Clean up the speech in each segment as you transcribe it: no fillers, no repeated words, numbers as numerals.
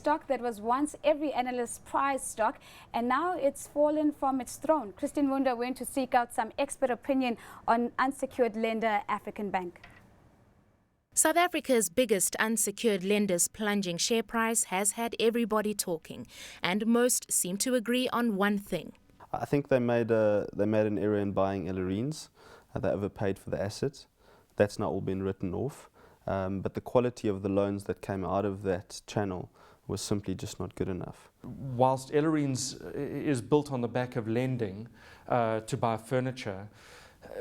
stock that was once every analyst's prize stock, and now it's fallen from its throne. Christine Mhundwa went to seek out some expert opinion on unsecured lender African Bank. South Africa's biggest unsecured lender's plunging share price has had everybody talking, and most seem to agree on one thing. I think they made an error in buying Ellerines. They overpaid for the assets. That's now all been written off. But the quality of the loans that came out of that channel was simply just not good enough. Whilst Ellerines is built on the back of lending to buy furniture,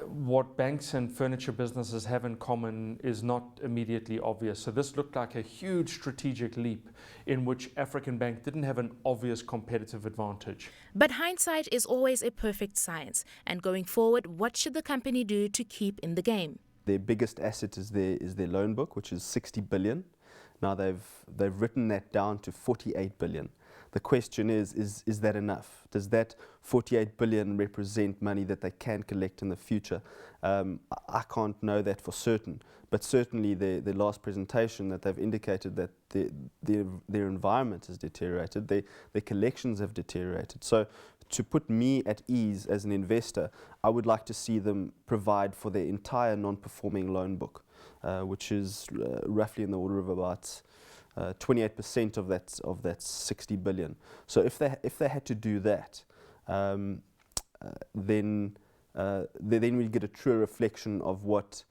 what banks and furniture businesses have in common is not immediately obvious. So this looked like a huge strategic leap in which African Bank didn't have an obvious competitive advantage. But hindsight is always a perfect science. And going forward, what should the company do to keep in the game? Their biggest asset is their loan book, which is 60 billion. Now they've written that down to 48 billion. The question is that enough? Does that 48 billion represent money that they can collect in the future? I can't know that for certain, but certainly their last presentation that they've indicated that their environment has deteriorated, their collections have deteriorated. So to put me at ease as an investor, I would like to see them provide for their entire non-performing loan book, which is roughly in the order of about 28% of that 60 billion. So if they had to do that, then we get a true reflection of what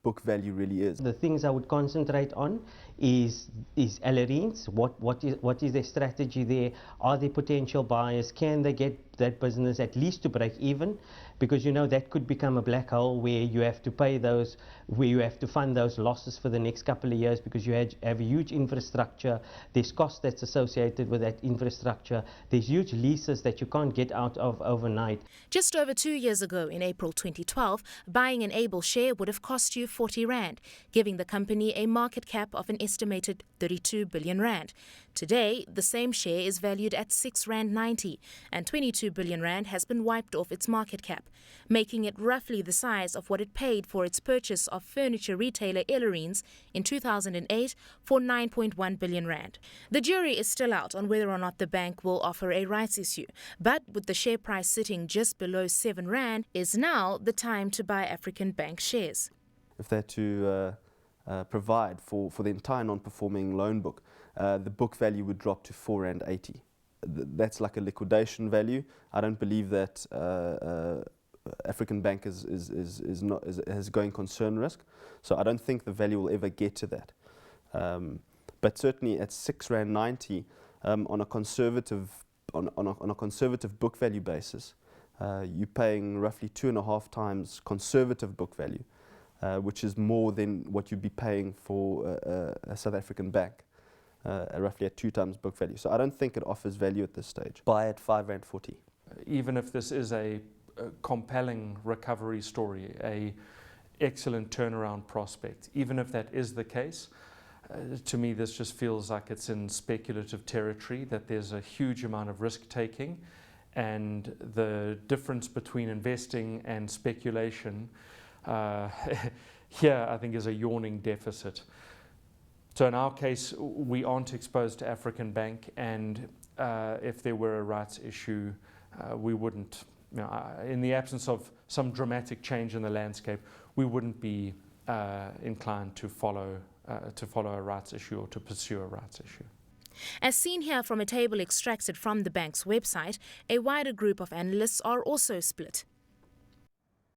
book value really is. The things I would concentrate on is Ellerines. What is their strategy there? Are there potential buyers? Can they get that business at least to break even? Because you know that could become a black hole where you have to pay those, where you have to fund those losses for the next couple of years because you have a huge infrastructure. There's cost that's associated with that infrastructure. There's huge leases that you can't get out of overnight. Just over 2 years ago, in April 2012, buying an Able share would have cost you 40 Rand, giving the company a market cap of an estimated 32 billion Rand. Today, the same share is valued at 6.90 Rand, and 22 billion Rand has been wiped off its market cap, making it roughly the size of what it paid for its purchase of furniture retailer Ellerines in 2008 for 9.1 billion Rand. The jury is still out on whether or not the bank will offer a rights issue, but with the share price sitting just below 7 Rand, is now the time to buy African Bank shares. If they're to provide for the entire non-performing loan book, the book value would drop to 4.80 Rand. That's like a liquidation value. I don't believe that African Bank has going concern risk, so I don't think the value will ever get to that. But certainly at 6.90 Rand, on a conservative book value basis, you're paying roughly 2.5 times conservative book value, which is more than what you'd be paying for a South African bank, roughly at 2 times book value. So I don't think it offers value at this stage. Buy at 5.40 Rand. Even if this is a compelling recovery story, a excellent turnaround prospect, even if that is the case, to me this just feels like it's in speculative territory, that there's a huge amount of risk taking, and the difference between investing and speculation here I think is a yawning deficit. So in our case, we aren't exposed to African Bank, and if there were a rights issue, we wouldn't, in the absence of some dramatic change in the landscape, we wouldn't be inclined to follow a rights issue or to pursue a rights issue. As seen here from a table extracted from the bank's website, a wider group of analysts are also split.